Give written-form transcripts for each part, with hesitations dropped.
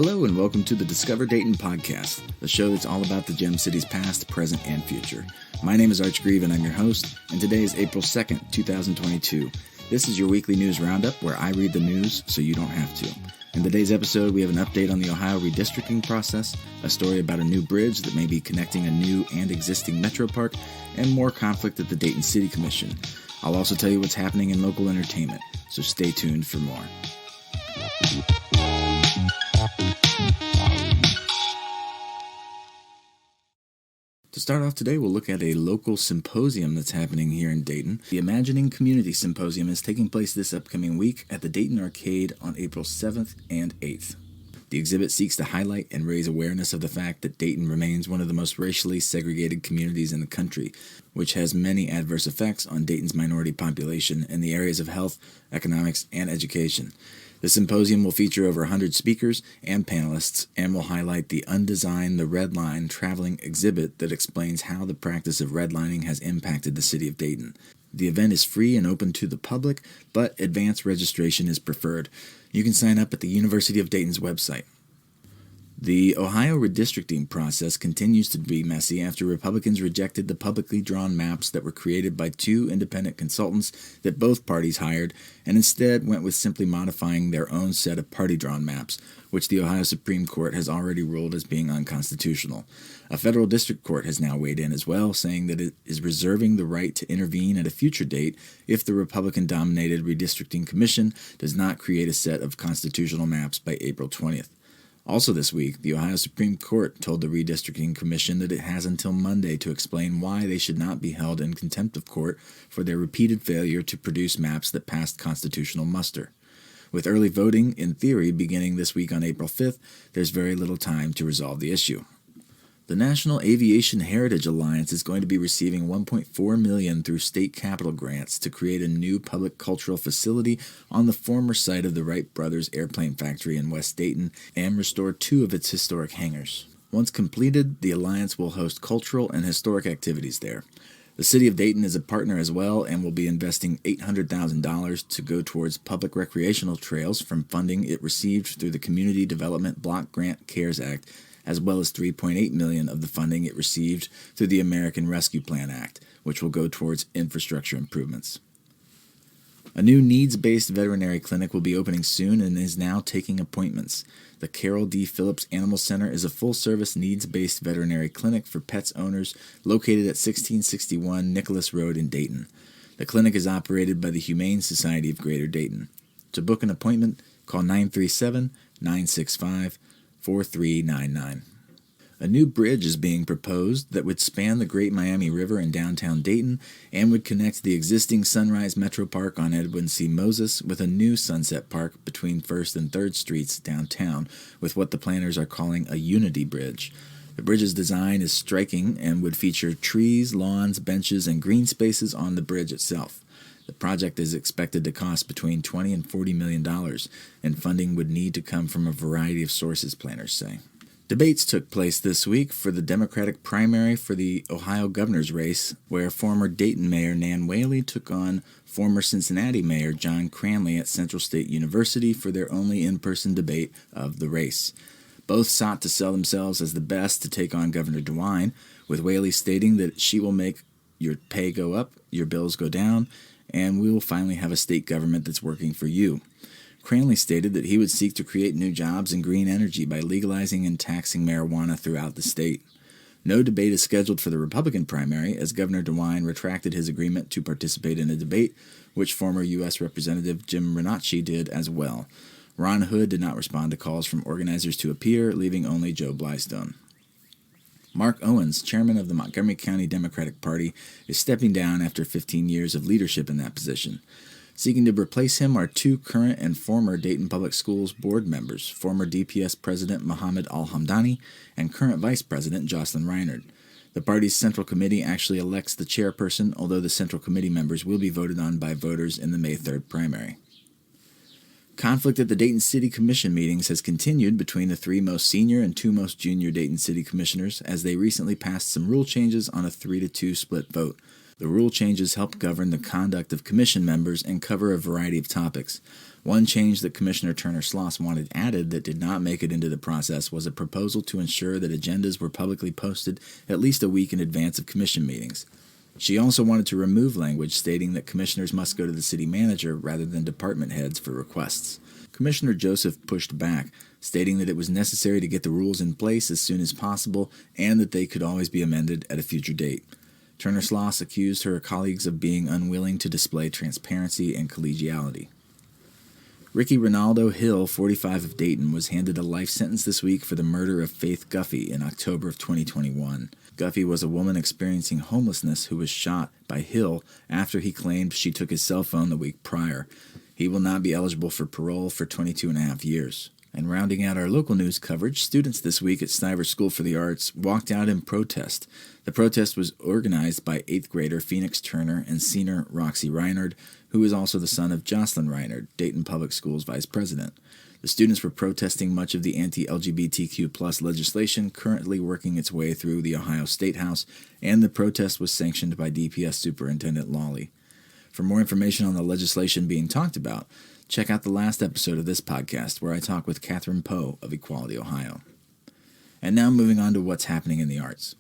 Hello and welcome to the Discover Dayton podcast, the show that's all about the Gem City's past, present, and future. My name is Arch Grieve and I'm your host, and today is April 2nd, 2022. This is your weekly news roundup where I read the news so you don't have to. In today's episode, we have an update on the Ohio redistricting process, a story about a new bridge that may be connecting a new and existing MetroPark, and more conflict at the Dayton City Commission. I'll also tell you what's happening in local entertainment, so stay tuned for more. To start off today, we'll look at a local symposium that's happening here in Dayton. The Imagining Community Symposium is taking place this upcoming week at the Dayton Arcade on April 7th and 8th. The exhibit seeks to highlight and raise awareness of the fact that Dayton remains one of the most racially segregated communities in the country, which has many adverse effects on Dayton's minority population in the areas of health, economics, and education. The symposium will feature over 100 speakers and panelists and will highlight the Undesign the Red Line traveling exhibit that explains how the practice of redlining has impacted the city of Dayton. The event is free and open to the public, but advanced registration is preferred. You can sign up at the University of Dayton's website. The Ohio redistricting process continues to be messy after Republicans rejected the publicly drawn maps that were created by two independent consultants that both parties hired and instead went with simply modifying their own set of party-drawn maps, which the Ohio Supreme Court has already ruled as being unconstitutional. A federal district court has now weighed in as well, saying that it is reserving the right to intervene at a future date if the Republican-dominated redistricting commission does not create a set of constitutional maps by April 20th. Also this week, the Ohio Supreme Court told the Redistricting Commission that it has until Monday to explain why they should not be held in contempt of court for their repeated failure to produce maps that passed constitutional muster. With early voting, in theory, beginning this week on April 5th, there's very little time to resolve the issue. The National Aviation Heritage Alliance is going to be receiving $1.4 million through state capital grants to create a new public cultural facility on the former site of the Wright Brothers Airplane Factory in West Dayton and restore two of its historic hangars. Once completed, the Alliance will host cultural and historic activities there. The City of Dayton is a partner as well and will be investing $800,000 to go towards public recreational trails from funding it received through the Community Development Block Grant CARES Act, as well as $3.8 million of the funding it received through the American Rescue Plan Act, which will go towards infrastructure improvements. A new needs-based veterinary clinic will be opening soon and is now taking appointments. The Carol D. Phillips Animal Center is a full-service needs-based veterinary clinic for pets owners located at 1661 Nicholas Road in Dayton. The clinic is operated by the Humane Society of Greater Dayton. To book an appointment, call 937-965-4399. A new bridge is being proposed that would span the Great Miami River in downtown Dayton and would connect the existing Sunrise MetroPark on Edwin C. Moses with a new Sunset Park between 1st and 3rd Streets downtown with what the planners are calling a Unity Bridge. The bridge's design is striking and would feature trees, lawns, benches, and green spaces on the bridge itself. The project is expected to cost between $20 and $40 million, and funding would need to come from a variety of sources, planners say. Debates took place this week for the Democratic primary for the Ohio governor's race, where former Dayton Mayor Nan Whaley took on former Cincinnati Mayor John Cranley at Central State University for their only in-person debate of the race. Both sought to sell themselves as the best to take on Governor DeWine, with Whaley stating that she will make your pay go up, your bills go down, and we will finally have a state government that's working for you. Cranley stated that he would seek to create new jobs in green energy by legalizing and taxing marijuana throughout the state. No debate is scheduled for the Republican primary, as Governor DeWine retracted his agreement to participate in a debate, which former U.S. Representative Jim Renacci did as well. Ron Hood did not respond to calls from organizers to appear, leaving only Joe Blystone. Mark Owens, chairman of the Montgomery County Democratic Party, is stepping down after 15 years of leadership in that position. Seeking to replace him are two current and former Dayton Public Schools board members, former DPS President Mohammed Al-Hamdani and current Vice President Jocelyn Reinert. The party's Central Committee actually elects the chairperson, although the Central Committee members will be voted on by voters in the May 3rd primary. Conflict at the Dayton City Commission meetings has continued between the three most senior and two most junior Dayton City Commissioners as they recently passed some rule changes on a 3-2 split vote. The rule changes help govern the conduct of commission members and cover a variety of topics. One change that Commissioner Turner Sloss wanted added that did not make it into the process was a proposal to ensure that agendas were publicly posted at least a week in advance of commission meetings. She also wanted to remove language stating that commissioners must go to the city manager rather than department heads for requests. Commissioner Joseph pushed back, stating that it was necessary to get the rules in place as soon as possible and that they could always be amended at a future date. Turner Sloss accused her colleagues of being unwilling to display transparency and collegiality. Ricky Ronaldo Hill, 45 of Dayton, was handed a life sentence this week for the murder of Faith Guffey in October of 2021. Guffey was a woman experiencing homelessness who was shot by Hill after he claimed she took his cell phone the week prior. He will not be eligible for parole for 22 and a half years. And rounding out our local news coverage, students this week at Stiver School for the Arts walked out in protest. The protest was organized by 8th grader Phoenix Turner and senior Roxy Reinard, who is also the son of Jocelyn Reinard, Dayton Public Schools vice president. The students were protesting much of the anti-LGBTQ+ legislation currently working its way through the Ohio Statehouse, and the protest was sanctioned by DPS Superintendent Lawley. For more information on the legislation being talked about, check out the last episode of this podcast where I talk with Catherine Poe of Equality Ohio. And now moving on to what's happening in the arts.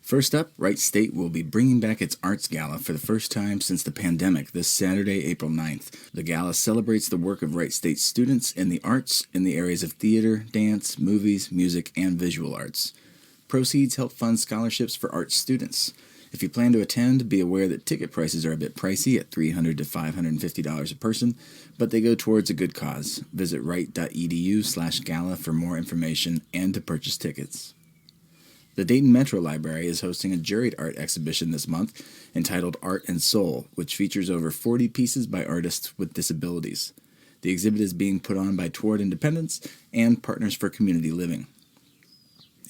First up, Wright State will be bringing back its Arts Gala for the first time since the pandemic this Saturday, April 9th. The gala celebrates the work of Wright State students in the arts in the areas of theater, dance, movies, music, and visual arts. Proceeds help fund scholarships for arts students. If you plan to attend, be aware that ticket prices are a bit pricey at $300 to $550 a person, but they go towards a good cause. Visit wright.edu/gala for more information and to purchase tickets. The Dayton Metro Library is hosting a juried art exhibition this month entitled Art and Soul, which features over 40 pieces by artists with disabilities. The exhibit is being put on by Toward Independence and Partners for Community Living.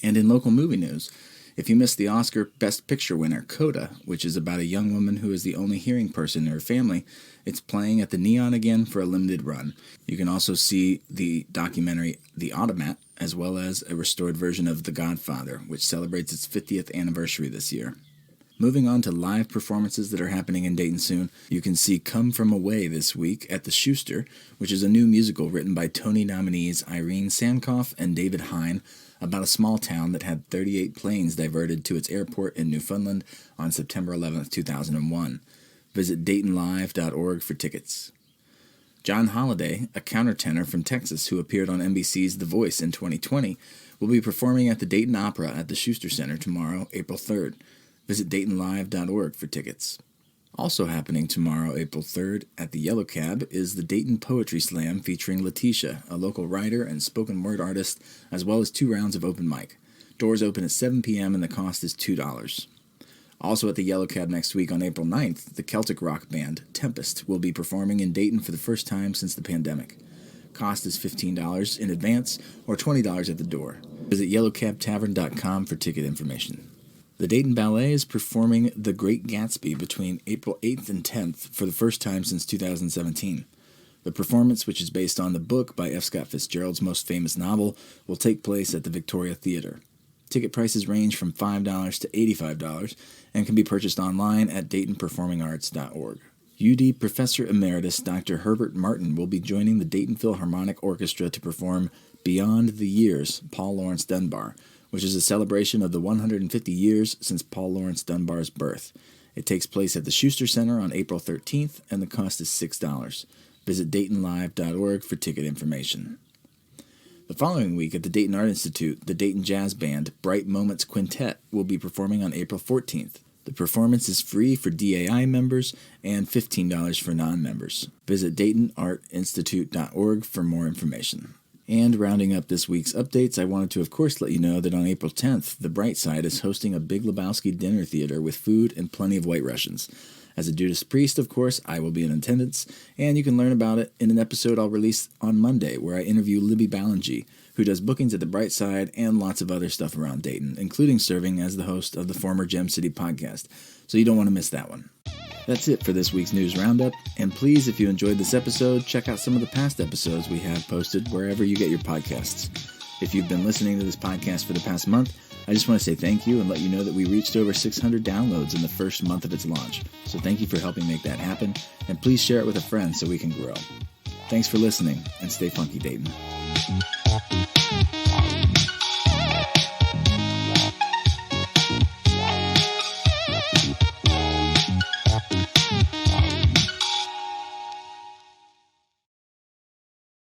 And in local movie news, if you missed the Oscar Best Picture winner, Coda, which is about a young woman who is the only hearing person in her family, it's playing at the Neon again for a limited run. You can also see the documentary The Automat, as well as a restored version of The Godfather, which celebrates its 50th anniversary this year. Moving on to live performances that are happening in Dayton soon, you can see Come From Away this week at the Schuster, which is a new musical written by Tony nominees Irene Sankoff and David Hine, about a small town that had 38 planes diverted to its airport in Newfoundland on September 11, 2001. Visit DaytonLive.org for tickets. John Holliday, a countertenor from Texas who appeared on NBC's The Voice in 2020, will be performing at the Dayton Opera at the Schuster Center tomorrow, April 3rd. Visit DaytonLive.org for tickets. Also happening tomorrow, April 3rd, at the Yellow Cab is the Dayton Poetry Slam featuring Letitia, a local writer and spoken word artist, as well as 2 rounds of open mic. Doors open at 7 p.m. and the cost is $2. Also at the Yellow Cab next week on April 9th, the Celtic rock band Tempest will be performing in Dayton for the first time since the pandemic. Cost is $15 in advance or $20 at the door. Visit yellowcabtavern.com for ticket information. The Dayton Ballet is performing The Great Gatsby between April 8th and 10th for the first time since 2017. The performance, which is based on the book by F. Scott Fitzgerald's most famous novel, will take place at the Victoria Theater. Ticket prices range from $5 to $85 and can be purchased online at DaytonPerformingArts.org. UD Professor Emeritus Dr. Herbert Martin will be joining the Dayton Philharmonic Orchestra to perform Beyond the Years, Paul Laurence Dunbar, which is a celebration of the 150 years since Paul Laurence Dunbar's birth. It takes place at the Schuster Center on April 13th, and the cost is $6. Visit DaytonLive.org for ticket information. The following week at the Dayton Art Institute, the Dayton Jazz Band Bright Moments Quintet will be performing on April 14th. The performance is free for DAI members and $15 for non-members. Visit DaytonArtInstitute.org for more information. And rounding up this week's updates, I wanted to of course let you know that on April 10th, The Bright Side is hosting a Big Lebowski dinner theater with food and plenty of White Russians. As a Judas Priest, of course, I will be in attendance, and you can learn about it in an episode I'll release on Monday where I interview Libby Ballingy, who does bookings at The Bright Side and lots of other stuff around Dayton, including serving as the host of the former Gem City podcast, so you don't want to miss that one. That's it for this week's News Roundup, and please, if you enjoyed this episode, check out some of the past episodes we have posted wherever you get your podcasts. If you've been listening to this podcast for the past month, I just want to say thank you and let you know that we reached over 600 downloads in the first month of its launch, so thank you for helping make that happen, and please share it with a friend so we can grow. Thanks for listening, and stay funky, Dayton.